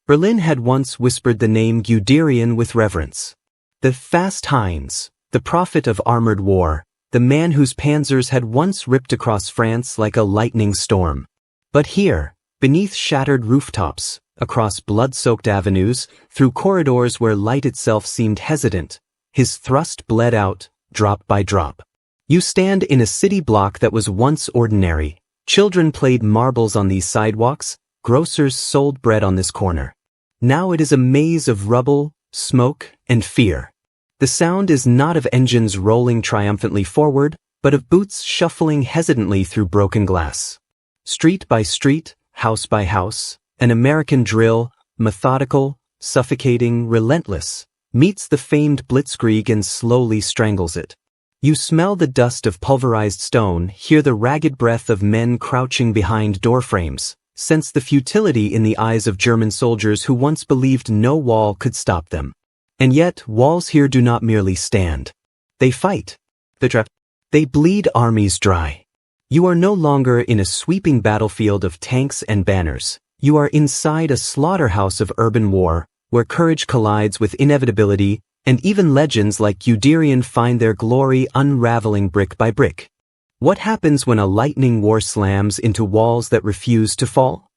Berlin had once whispered the name Guderian with reverence. The fast Heinz, the prophet of armored war, the man whose panzers had once ripped across France like a lightning storm. But here, beneath shattered rooftops, across blood-soaked avenues, through corridors where light itself seemed hesitant, his thrust bled out, drop by drop. You stand in a city block that was once ordinary. Children played marbles on these sidewalks, grocers sold bread on this corner. Now it is a maze of rubble, smoke, and fear. The sound is not of engines rolling triumphantly forward, but of boots shuffling hesitantly through broken glass. Street by street, house by house, an American drill, methodical, suffocating, relentless, meets the famed Blitzkrieg and slowly strangles it. You smell the dust of pulverized stone, hear the ragged breath of men crouching behind doorframes, sense the futility in the eyes of German soldiers who once believed no wall could stop them. And yet, walls here do not merely stand. They fight. They bleed armies dry. You are no longer in a sweeping battlefield of tanks and banners. You are inside a slaughterhouse of urban war, where courage collides with inevitability, and even legends like Guderian find their glory unraveling brick by brick. What happens when a lightning war slams into walls that refuse to fall?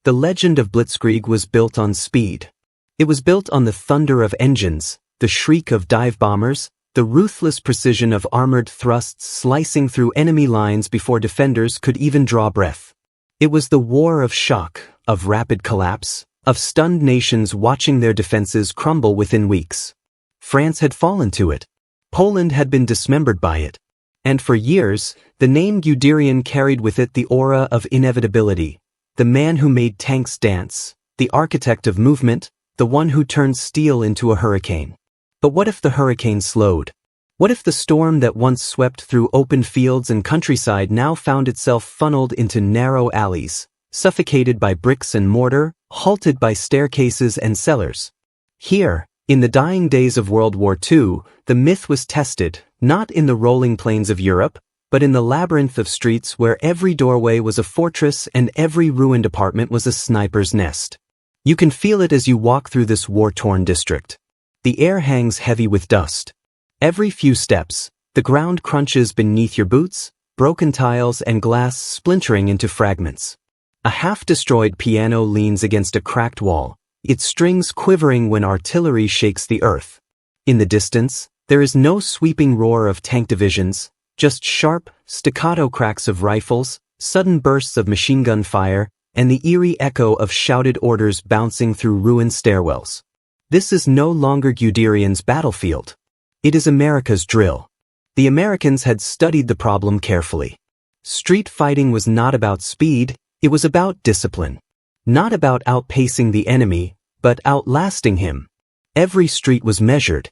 The legend of Blitzkrieg was built on speed. It was built on the thunder of engines, the shriek of dive bombers, the ruthless precision of armored thrusts slicing through enemy lines before defenders could even draw breath. It was the war of shock, of rapid collapse, of stunned nations watching their defenses crumble within weeks. France had fallen to it. Poland had been dismembered by it. And for years, the name Guderian carried with it the aura of inevitability, the man who made tanks dance, the architect of movement, the one who turned steel into a hurricane. But what if the hurricane slowed? What if the storm that once swept through open fields and countryside now found itself funneled into narrow alleys, suffocated by bricks and mortar, halted by staircases and cellars? Here, in the dying days of World War II, the myth was tested, not in the rolling plains of Europe, but in the labyrinth of streets where every doorway was a fortress and every ruined apartment was a sniper's nest. You can feel it as you walk through this war-torn district. The air hangs heavy with dust. Every few steps, the ground crunches beneath your boots, broken tiles and glass splintering into fragments. A half-destroyed piano leans against a cracked wall, its strings quivering when artillery shakes the earth. In the distance, there is no sweeping roar of tank divisions, just sharp, staccato cracks of rifles, sudden bursts of machine gun fire, and the eerie echo of shouted orders bouncing through ruined stairwells. This is no longer Guderian's battlefield. It is America's drill. The Americans had studied the problem carefully. Street fighting was not about speed, it was about discipline. Not about outpacing the enemy, but outlasting him. Every street was measured.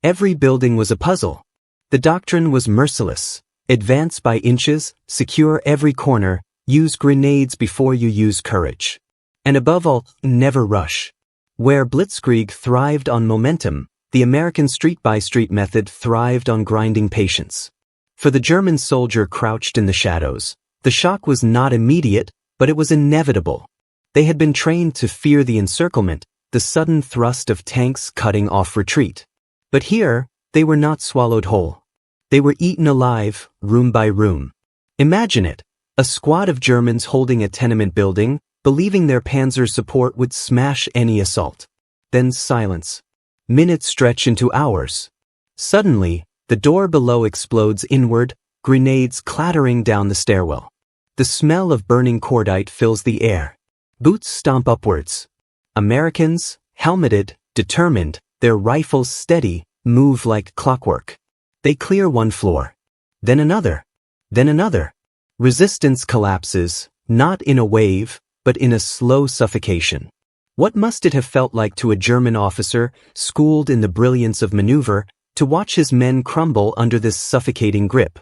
Every building was a puzzle. The doctrine was merciless. Advance by inches, secure every corner, use grenades before you use courage. And above all, never rush. Where Blitzkrieg thrived on momentum, the American street-by-street method thrived on grinding patience. For the German soldier crouched in the shadows, the shock was not immediate, but it was inevitable. They had been trained to fear the encirclement, the sudden thrust of tanks cutting off retreat. But here, they were not swallowed whole. They were eaten alive, room by room. Imagine it, a squad of Germans holding a tenement building, believing their panzer support would smash any assault. Then silence. Minutes stretch into hours. Suddenly, the door below explodes inward, grenades clattering down the stairwell. The smell of burning cordite fills the air. Boots stomp upwards. Americans, helmeted, determined, their rifles steady, move like clockwork. They clear one floor. Then another. Then another. Resistance collapses, not in a wave, but in a slow suffocation. What must it have felt like to a German officer, schooled in the brilliance of maneuver, to watch his men crumble under this suffocating grip?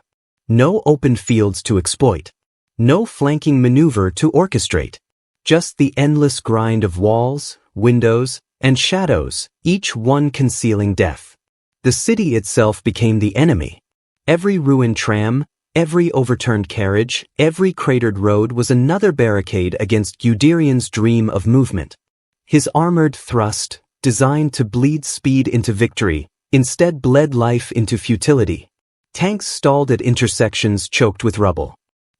No open fields to exploit. No flanking maneuver to orchestrate. Just the endless grind of walls, windows, and shadows, each one concealing death. The city itself became the enemy. Every ruined tram, every overturned carriage, every cratered road was another barricade against Guderian's dream of movement. His armored thrust, designed to bleed speed into victory, instead bled life into futility. Tanks stalled at intersections choked with rubble.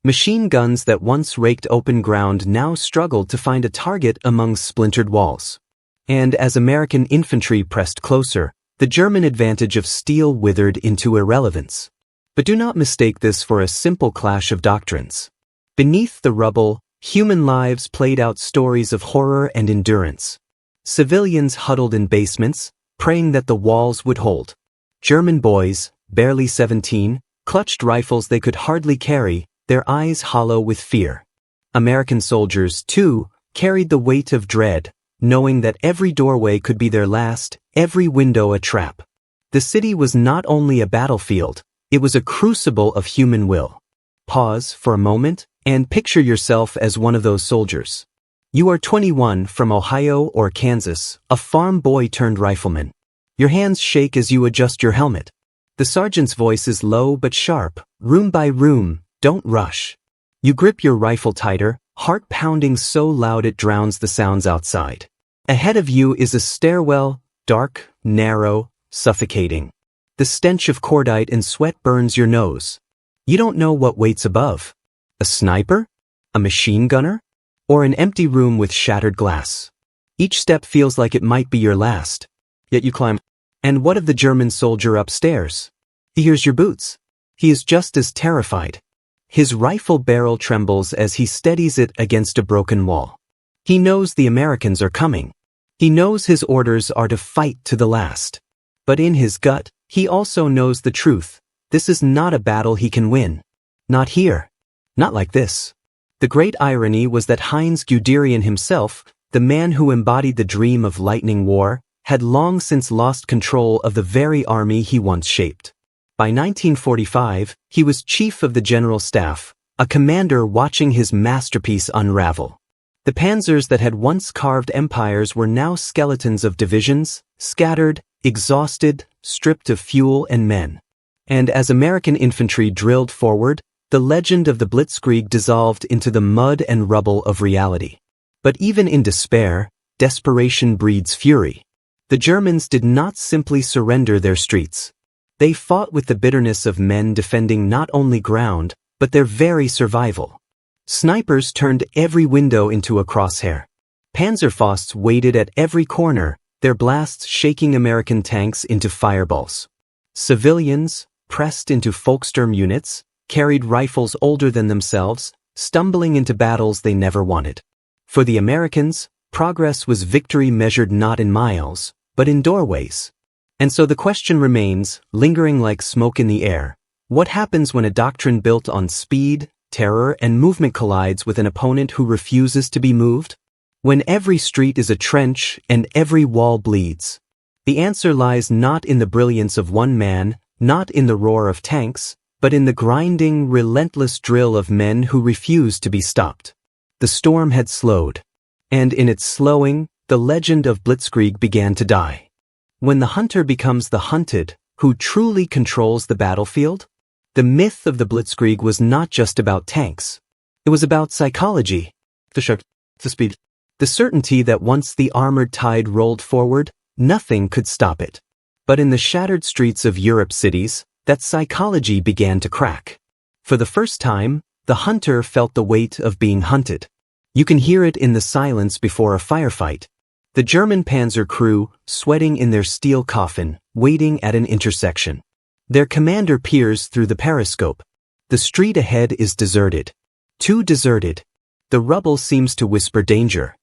Machine guns that once raked open ground now struggled to find a target among splintered walls. And as American infantry pressed closer, the German advantage of steel withered into irrelevance. But do not mistake this for a simple clash of doctrines. Beneath the rubble, human lives played out stories of horror and endurance. Civilians huddled in basements, praying that the walls would hold. German boys, barely 17, clutched rifles they could hardly carry, their eyes hollow with fear. American soldiers, too, carried the weight of dread, knowing that every doorway could be their last, every window a trap. The city was not only a battlefield, it was a crucible of human will. Pause for a moment and picture yourself as one of those soldiers. You are 21, from Ohio or Kansas, a farm boy turned rifleman. Your hands shake as you adjust your helmet. The sergeant's voice is low but sharp, room by room, don't rush. You grip your rifle tighter, heart pounding so loud it drowns the sounds outside. Ahead of you is a stairwell, dark, narrow, suffocating. The stench of cordite and sweat burns your nose. You don't know what waits above. A sniper? A machine gunner? Or an empty room with shattered glass? Each step feels like it might be your last. Yet you climb. And what of the German soldier upstairs? He hears your boots. He is just as terrified. His rifle barrel trembles as he steadies it against a broken wall. He knows the Americans are coming. He knows his orders are to fight to the last. But in his gut, he also knows the truth. This is not a battle he can win. Not here. Not like this. The great irony was that Heinz Guderian himself, the man who embodied the dream of lightning war, had long since lost control of the very army he once shaped. By 1945, he was chief of the general staff, a commander watching his masterpiece unravel. The panzers that had once carved empires were now skeletons of divisions, scattered, exhausted, stripped of fuel and men. And as American infantry drilled forward, the legend of the Blitzkrieg dissolved into the mud and rubble of reality. But even in despair, desperation breeds fury. The Germans did not simply surrender their streets. They fought with the bitterness of men defending not only ground, but their very survival. Snipers turned every window into a crosshair. Panzerfausts waited at every corner, their blasts shaking American tanks into fireballs. Civilians, pressed into Volkssturm units, carried rifles older than themselves, stumbling into battles they never wanted. For the Americans, progress was victory measured not in miles, but in doorways. And so the question remains, lingering like smoke in the air, what happens when a doctrine built on speed, terror, and movement collides with an opponent who refuses to be moved? When every street is a trench and every wall bleeds? The answer lies not in the brilliance of one man, not in the roar of tanks, but in the grinding, relentless drill of men who refuse to be stopped. The storm had slowed. And in its slowing, the legend of Blitzkrieg began to die. When the hunter becomes the hunted, who truly controls the battlefield? The myth of the Blitzkrieg was not just about tanks. It was about psychology. The speed. The certainty that once the armored tide rolled forward, nothing could stop it. But in the shattered streets of Europe's cities, that psychology began to crack. For the first time, the hunter felt the weight of being hunted. You can hear it in the silence before a firefight. The German panzer crew, sweating in their steel coffin, waiting at an intersection. Their commander peers through the periscope. The street ahead is deserted. Too deserted. The rubble seems to whisper danger.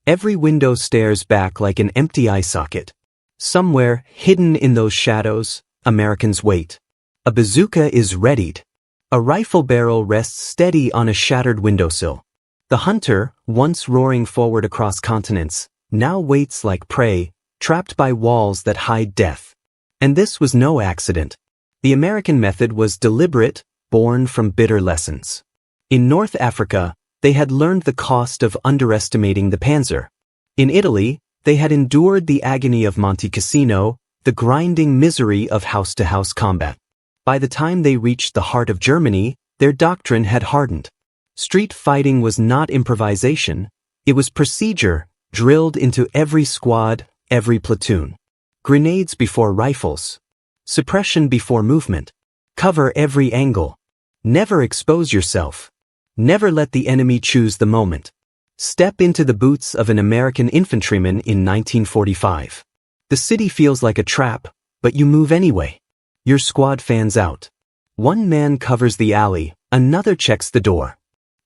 Every window stares back like an empty eye socket. Somewhere, hidden in those shadows, Americans wait. A bazooka is readied. A rifle barrel rests steady on a shattered windowsill. The hunter, once roaring forward across continents, now waits like prey, trapped by walls that hide death. And this was no accident. The American method was deliberate, born from bitter lessons. In North Africa, they had learned the cost of underestimating the panzer. In Italy, they had endured the agony of Monte Cassino, the grinding misery of house-to-house combat. By the time they reached the heart of Germany, their doctrine had hardened. Street fighting was not improvisation, it was procedure, drilled into every squad, every platoon. Grenades before rifles. Suppression before movement. Cover every angle. Never expose yourself. Never let the enemy choose the moment. Step into the boots of an American infantryman in 1945. The city feels like a trap, but you move anyway. Your squad fans out. One man covers the alley, another checks the door.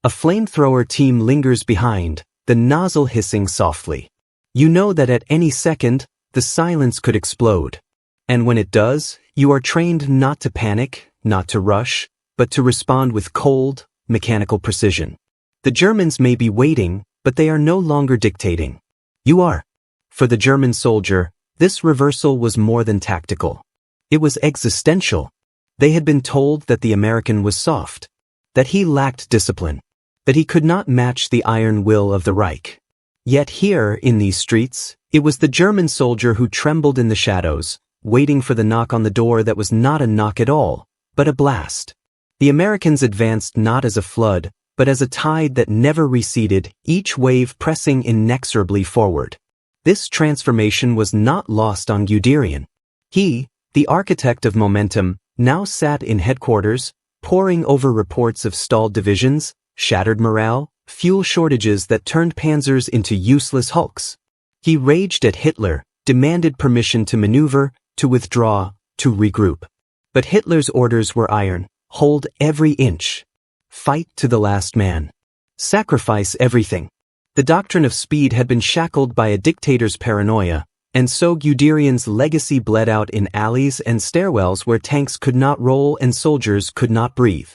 A flamethrower team lingers behind, the nozzle hissing softly. You know that at any second, the silence could explode. And when it does, you are trained not to panic, not to rush, but to respond with cold, mechanical precision. The Germans may be waiting, but they are no longer dictating. You are. For the German soldier, this reversal was more than tactical. It was existential. They had been told that the American was soft, that he lacked discipline, that he could not match the iron will of the Reich. Yet here, in these streets, it was the German soldier who trembled in the shadows, waiting for the knock on the door that was not a knock at all, but a blast. The Americans advanced not as a flood, but as a tide that never receded, each wave pressing inexorably forward. This transformation was not lost on Guderian. He, the architect of momentum, now sat in headquarters, poring over reports of stalled divisions, shattered morale, fuel shortages that turned panzers into useless hulks. He raged at Hitler, demanded permission to maneuver, to withdraw, to regroup. But Hitler's orders were iron: hold every inch. Fight to the last man. Sacrifice everything. The doctrine of speed had been shackled by a dictator's paranoia, and so Guderian's legacy bled out in alleys and stairwells where tanks could not roll and soldiers could not breathe.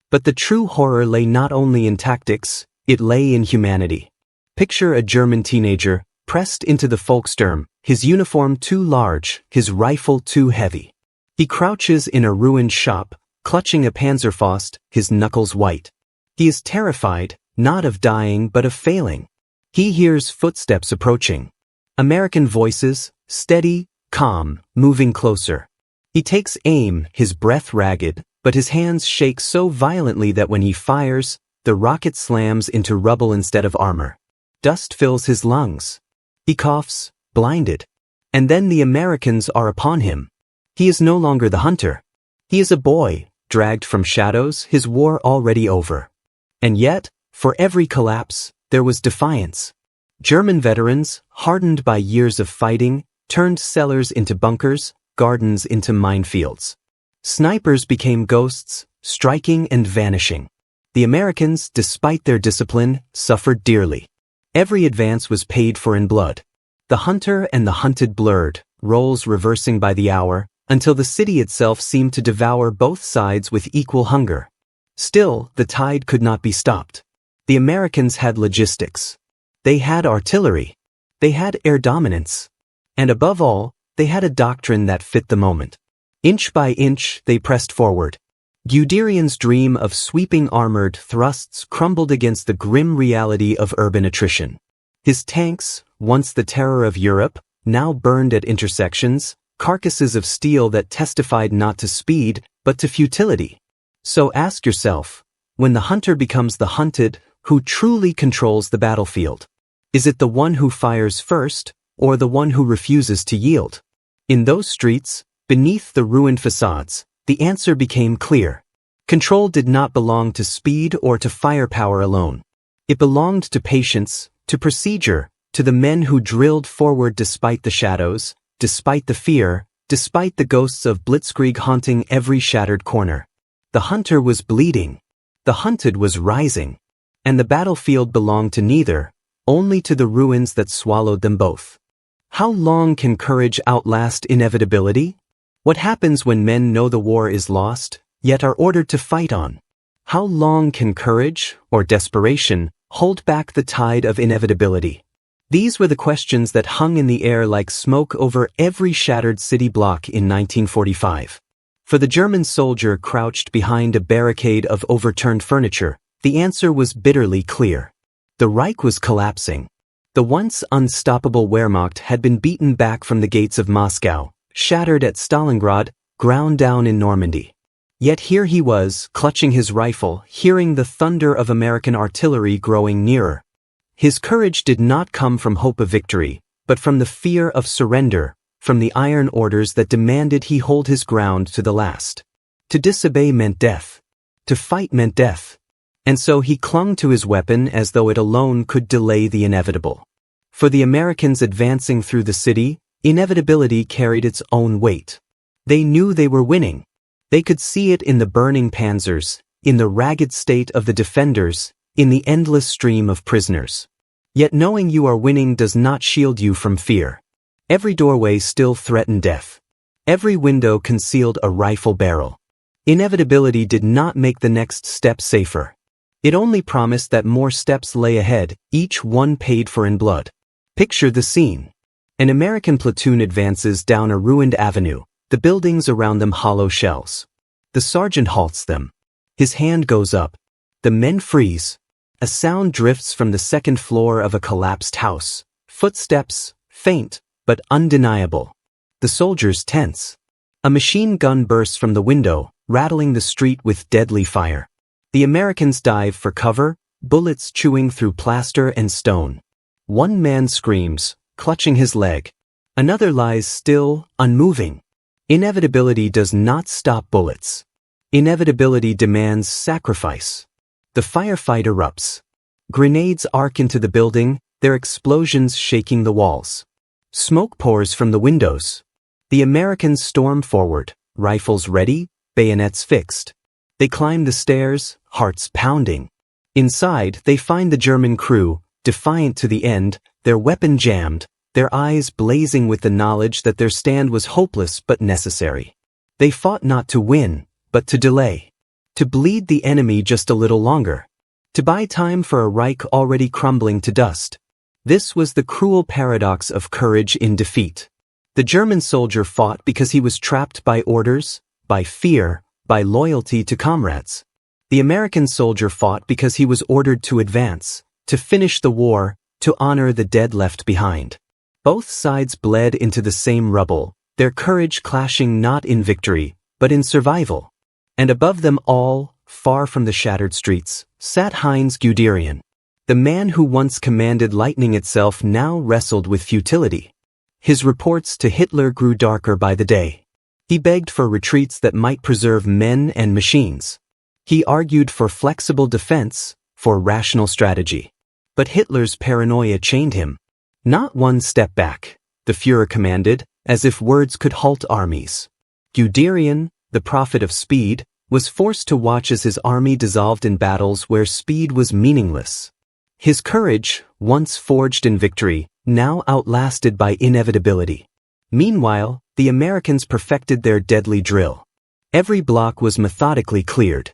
But the true horror lay not only in tactics, it lay in humanity. Picture a German teenager, pressed into the Volkssturm, his uniform too large, his rifle too heavy. He crouches in a ruined shop, clutching a Panzerfaust, his knuckles white. He is terrified, not of dying but of failing. He hears footsteps approaching. American voices, steady, calm, moving closer. He takes aim, his breath ragged, but his hands shake so violently that when he fires, the rocket slams into rubble instead of armor. Dust fills his lungs. He coughs, blinded. And then the Americans are upon him. He is no longer the hunter. He is a boy, dragged from shadows, his war already over. And yet, for every collapse, there was defiance. German veterans, hardened by years of fighting, turned cellars into bunkers, gardens into minefields. Snipers became ghosts, striking and vanishing. The Americans, despite their discipline, suffered dearly. Every advance was paid for in blood. The hunter and the hunted blurred, roles reversing by the hour, until the city itself seemed to devour both sides with equal hunger. Still, the tide could not be stopped. The Americans had logistics. They had artillery. They had air dominance. And above all, they had a doctrine that fit the moment. Inch by inch, they pressed forward. Guderian's dream of sweeping armored thrusts crumbled against the grim reality of urban attrition. His tanks, once the terror of Europe, now burned at intersections, carcasses of steel that testified not to speed, but to futility. So ask yourself, when the hunter becomes the hunted, who truly controls the battlefield? Is it the one who fires first, or the one who refuses to yield? In those streets, beneath the ruined facades, the answer became clear. Control did not belong to speed or to firepower alone. It belonged to patience, to procedure, to the men who drilled forward despite the shadows, despite the fear, despite the ghosts of Blitzkrieg haunting every shattered corner. The hunter was bleeding. The hunted was rising. And the battlefield belonged to neither, only to the ruins that swallowed them both. How long can courage outlast inevitability? What happens when men know the war is lost, yet are ordered to fight on? How long can courage, or desperation, hold back the tide of inevitability? These were the questions that hung in the air like smoke over every shattered city block in 1945. For the German soldier crouched behind a barricade of overturned furniture, the answer was bitterly clear. The Reich was collapsing. The once unstoppable Wehrmacht had been beaten back from the gates of Moscow, shattered at Stalingrad, ground down in Normandy. Yet here he was, clutching his rifle, hearing the thunder of American artillery growing nearer. His courage did not come from hope of victory, but from the fear of surrender, from the iron orders that demanded he hold his ground to the last. To disobey meant death. To fight meant death. And so he clung to his weapon as though it alone could delay the inevitable. For the Americans advancing through the city, inevitability carried its own weight. They knew they were winning. They could see it in the burning panzers, in the ragged state of the defenders, in the endless stream of prisoners. Yet knowing you are winning does not shield you from fear. Every doorway still threatened death. Every window concealed a rifle barrel. Inevitability did not make the next step safer. It only promised that more steps lay ahead, each one paid for in blood. Picture the scene. An American platoon advances down a ruined avenue, the buildings around them hollow shells. The sergeant halts them. His hand goes up. The men freeze. A sound drifts from the second floor of a collapsed house. Footsteps, faint, but undeniable. The soldiers tense. A machine gun bursts from the window, rattling the street with deadly fire. The Americans dive for cover, bullets chewing through plaster and stone. One man screams, clutching his leg. Another lies still, unmoving. Inevitability does not stop bullets. Inevitability demands sacrifice. The firefight erupts. Grenades arc into the building, their explosions shaking the walls. Smoke pours from the windows. The Americans storm forward, rifles ready, bayonets fixed. They climb the stairs, hearts pounding. Inside, they find the German crew, defiant to the end, their weapon jammed, their eyes blazing with the knowledge that their stand was hopeless but necessary. They fought not to win, but to delay. To bleed the enemy just a little longer. To buy time for a Reich already crumbling to dust. This was the cruel paradox of courage in defeat. The German soldier fought because he was trapped by orders, by fear, by loyalty to comrades. The American soldier fought because he was ordered to advance, to finish the war, to honor the dead left behind. Both sides bled into the same rubble, their courage clashing not in victory, but in survival. And above them all, far from the shattered streets, sat Heinz Guderian. The man who once commanded lightning itself now wrestled with futility. His reports to Hitler grew darker by the day. He begged for retreats that might preserve men and machines. He argued for flexible defense, for rational strategy. But Hitler's paranoia chained him. Not one step back, the Führer commanded, as if words could halt armies. Guderian, the prophet of speed, was forced to watch as his army dissolved in battles where speed was meaningless. His courage, once forged in victory, now outlasted by inevitability. Meanwhile, the Americans perfected their deadly drill. Every block was methodically cleared.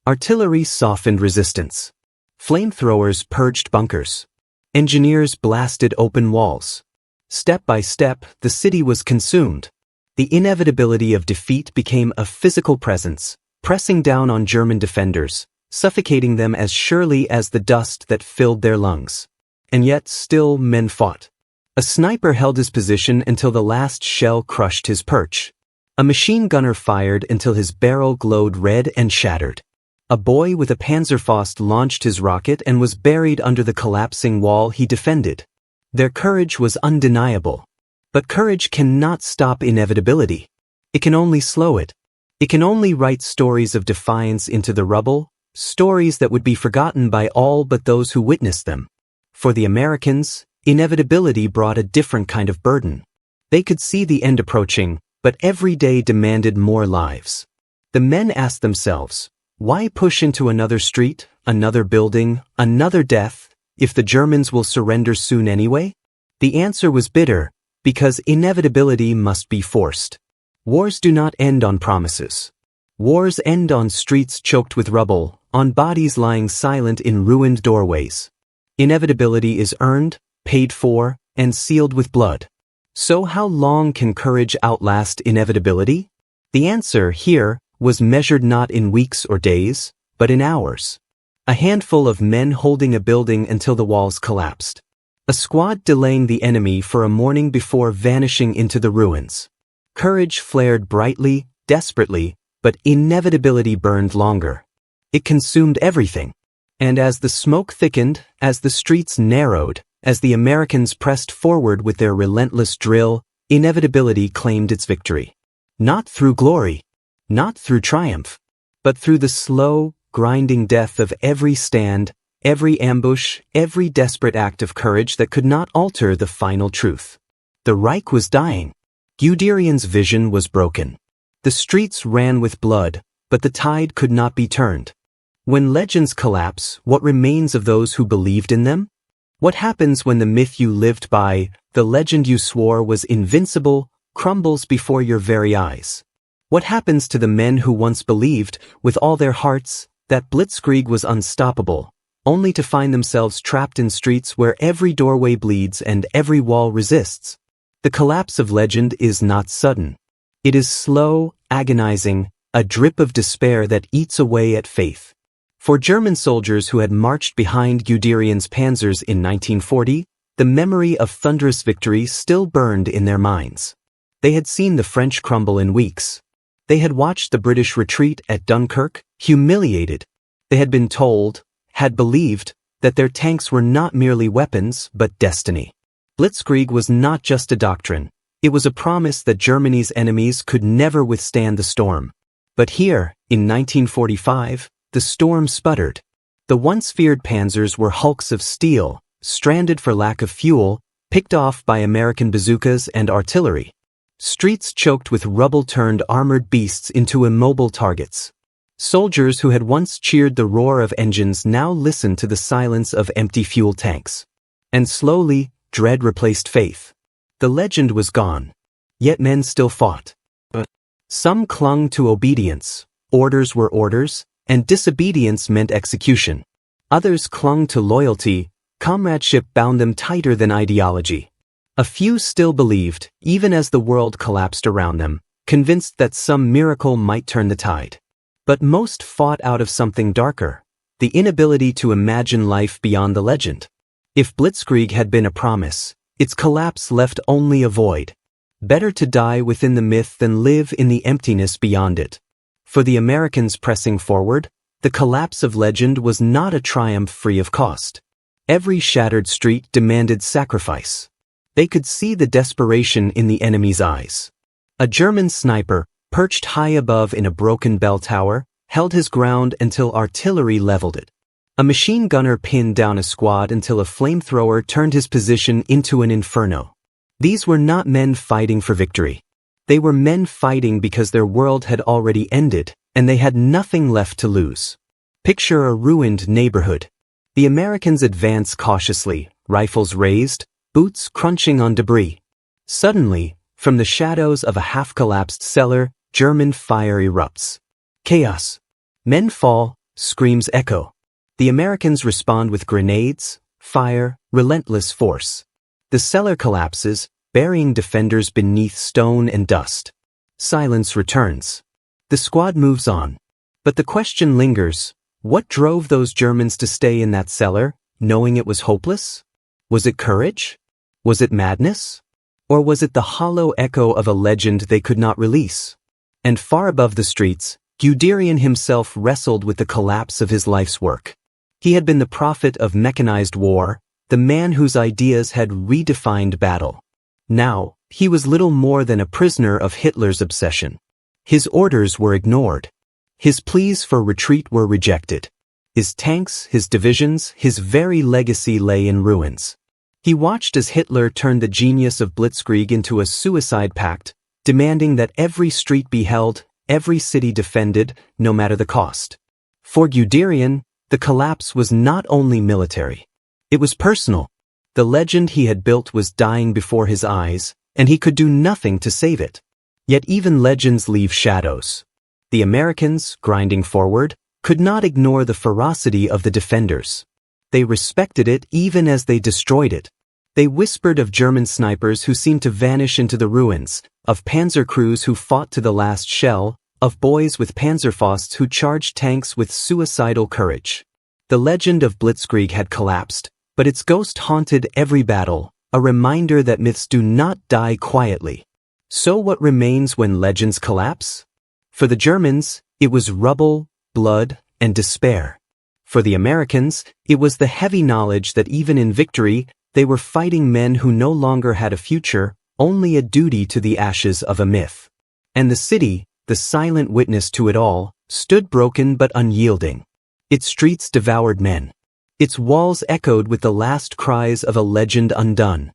Artillery softened resistance. Flamethrowers purged bunkers. Engineers blasted open walls. Step by step, the city was consumed. The inevitability of defeat became a physical presence, pressing down on German defenders, suffocating them as surely as the dust that filled their lungs. And yet still men fought. A sniper held his position until the last shell crushed his perch. A machine gunner fired until his barrel glowed red and shattered. A boy with a Panzerfaust launched his rocket and was buried under the collapsing wall he defended. Their courage was undeniable. But courage cannot stop inevitability. It can only slow it. It can only write stories of defiance into the rubble, stories that would be forgotten by all but those who witnessed them. For the Americans, inevitability brought a different kind of burden. They could see the end approaching, but every day demanded more lives. The men asked themselves, why push into another street, another building, another death, if the Germans will surrender soon anyway? The answer was bitter, because inevitability must be forced. Wars do not end on promises. Wars end on streets choked with rubble, on bodies lying silent in ruined doorways. Inevitability is earned, paid for, and sealed with blood. So how long can courage outlast inevitability? The answer, here, was measured not in weeks or days, but in hours. A handful of men holding a building until the walls collapsed. A squad delaying the enemy for a morning before vanishing into the ruins. Courage flared brightly, desperately, but inevitability burned longer. It consumed everything. And as the smoke thickened, as the streets narrowed, as the Americans pressed forward with their relentless drill, inevitability claimed its victory. Not through glory, not through triumph, but through the slow, grinding death of every stand, every ambush, every desperate act of courage that could not alter the final truth. The Reich was dying. Guderian's vision was broken. The streets ran with blood, but the tide could not be turned. When legends collapse, what remains of those who believed in them? What happens when the myth you lived by, the legend you swore was invincible, crumbles before your very eyes? What happens to the men who once believed, with all their hearts, that Blitzkrieg was unstoppable, only to find themselves trapped in streets where every doorway bleeds and every wall resists? The collapse of legend is not sudden. It is slow, agonizing, a drip of despair that eats away at faith. For German soldiers who had marched behind Guderian's panzers in 1940, the memory of thunderous victory still burned in their minds. They had seen the French crumble in weeks. They had watched the British retreat at Dunkirk, humiliated. They had been told, had believed, that their tanks were not merely weapons but destiny. Blitzkrieg was not just a doctrine. It was a promise that Germany's enemies could never withstand the storm. But here, in 1945, the storm sputtered. The once feared panzers were hulks of steel, stranded for lack of fuel, picked off by American bazookas and artillery. Streets choked with rubble turned armored beasts into immobile targets. Soldiers who had once cheered the roar of engines now listened to the silence of empty fuel tanks. And slowly, dread replaced faith. The legend was gone. Yet men still fought. Some clung to obedience. Orders were orders, and disobedience meant execution. Others clung to loyalty. Comradeship bound them tighter than ideology. A few still believed, even as the world collapsed around them, convinced that some miracle might turn the tide. But most fought out of something darker, the inability to imagine life beyond the legend. If Blitzkrieg had been a promise, its collapse left only a void. Better to die within the myth than live in the emptiness beyond it. For the Americans pressing forward, the collapse of legend was not a triumph free of cost. Every shattered street demanded sacrifice. They could see the desperation in the enemy's eyes. A German sniper, perched high above in a broken bell tower, held his ground until artillery leveled it. A machine gunner pinned down a squad until a flamethrower turned his position into an inferno. These were not men fighting for victory. They were men fighting because their world had already ended, and they had nothing left to lose. Picture a ruined neighborhood. The Americans advance cautiously, rifles raised, boots crunching on debris. Suddenly, from the shadows of a half-collapsed cellar, German fire erupts. Chaos. Men fall, screams echo. The Americans respond with grenades, fire, relentless force. The cellar collapses, burying defenders beneath stone and dust. Silence returns. The squad moves on. But the question lingers, what drove those Germans to stay in that cellar, knowing it was hopeless? Was it courage? Was it madness? Or was it the hollow echo of a legend they could not release? And far above the streets, Guderian himself wrestled with the collapse of his life's work. He had been the prophet of mechanized war, the man whose ideas had redefined battle. Now, he was little more than a prisoner of Hitler's obsession. His orders were ignored. His pleas for retreat were rejected. His tanks, his divisions, his very legacy lay in ruins. He watched as Hitler turned the genius of Blitzkrieg into a suicide pact, demanding that every street be held, every city defended, no matter the cost. For Guderian, the collapse was not only military. It was personal. The legend he had built was dying before his eyes, and he could do nothing to save it. Yet even legends leave shadows. The Americans, grinding forward, could not ignore the ferocity of the defenders. They respected it even as they destroyed it. They whispered of German snipers who seemed to vanish into the ruins, of panzer crews who fought to the last shell, of boys with panzerfausts who charged tanks with suicidal courage. The legend of Blitzkrieg had collapsed, but its ghost haunted every battle, a reminder that myths do not die quietly. So what remains when legends collapse? For the Germans, it was rubble, blood, and despair. For the Americans, it was the heavy knowledge that even in victory, they were fighting men who no longer had a future, only a duty to the ashes of a myth. And the city, the silent witness to it all, stood broken but unyielding. Its streets devoured men. Its walls echoed with the last cries of a legend undone.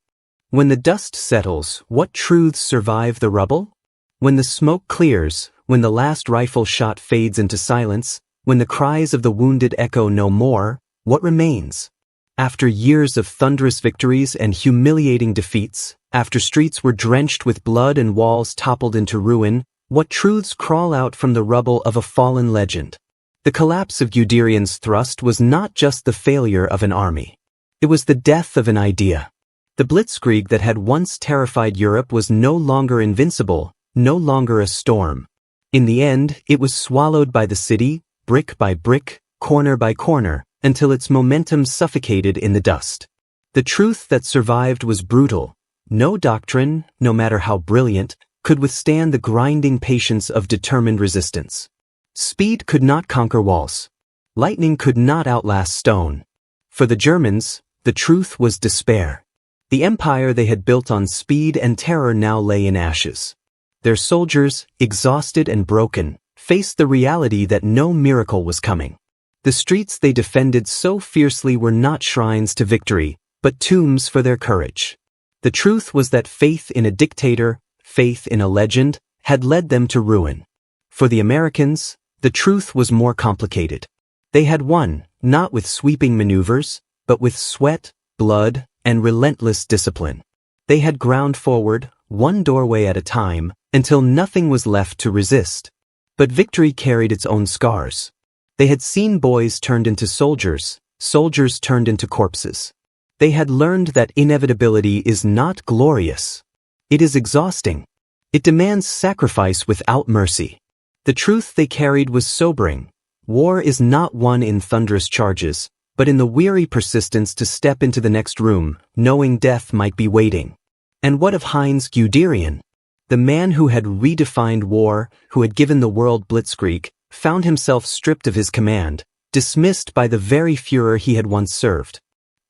When the dust settles, what truths survive the rubble? When the smoke clears, when the last rifle shot fades into silence, when the cries of the wounded echo no more, what remains? After years of thunderous victories and humiliating defeats, after streets were drenched with blood and walls toppled into ruin, what truths crawl out from the rubble of a fallen legend? The collapse of Guderian's thrust was not just the failure of an army. It was the death of an idea. The Blitzkrieg that had once terrified Europe was no longer invincible, no longer a storm. In the end, it was swallowed by the city, brick by brick, corner by corner, until its momentum suffocated in the dust. The truth that survived was brutal. No doctrine, no matter how brilliant, could withstand the grinding patience of determined resistance. Speed could not conquer walls. Lightning could not outlast stone. For the Germans, the truth was despair. The empire they had built on speed and terror now lay in ashes. Their soldiers, exhausted and broken, faced the reality that no miracle was coming. The streets they defended so fiercely were not shrines to victory, but tombs for their courage. The truth was that faith in a dictator, faith in a legend, had led them to ruin. For the Americans, the truth was more complicated. They had won, not with sweeping maneuvers, but with sweat, blood, and relentless discipline. They had ground forward, one doorway at a time, until nothing was left to resist. But victory carried its own scars. They had seen boys turned into soldiers, soldiers turned into corpses. They had learned that inevitability is not glorious. It is exhausting. It demands sacrifice without mercy. The truth they carried was sobering. War is not won in thunderous charges, but in the weary persistence to step into the next room, knowing death might be waiting. And what of Heinz Guderian? The man who had redefined war, who had given the world Blitzkrieg, found himself stripped of his command, dismissed by the very Führer he had once served.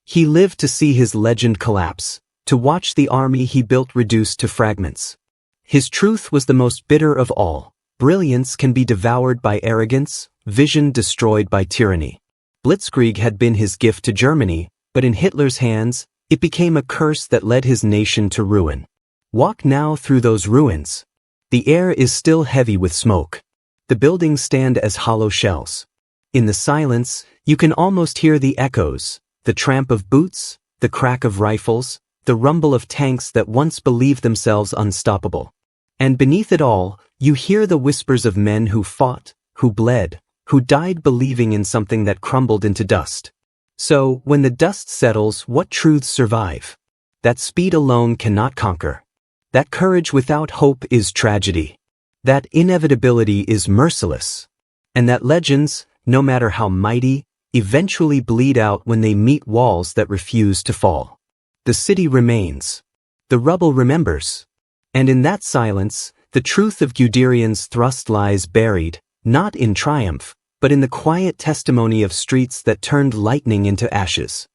He lived to see his legend collapse, to watch the army he built reduced to fragments. His truth was the most bitter of all. Brilliance can be devoured by arrogance, vision destroyed by tyranny. Blitzkrieg had been his gift to Germany, but in Hitler's hands, it became a curse that led his nation to ruin. Walk now through those ruins. The air is still heavy with smoke. The buildings stand as hollow shells. In the silence, you can almost hear the echoes, the tramp of boots, the crack of rifles, the rumble of tanks that once believed themselves unstoppable. And beneath it all, you hear the whispers of men who fought, who bled, who died believing in something that crumbled into dust. So, when the dust settles, what truths survive? That speed alone cannot conquer. That courage without hope is tragedy. That inevitability is merciless. And that legends, no matter how mighty, eventually bleed out when they meet walls that refuse to fall. The city remains. The rubble remembers. And in that silence, the truth of Guderian's thrust lies buried, not in triumph, but in the quiet testimony of streets that turned lightning into ashes.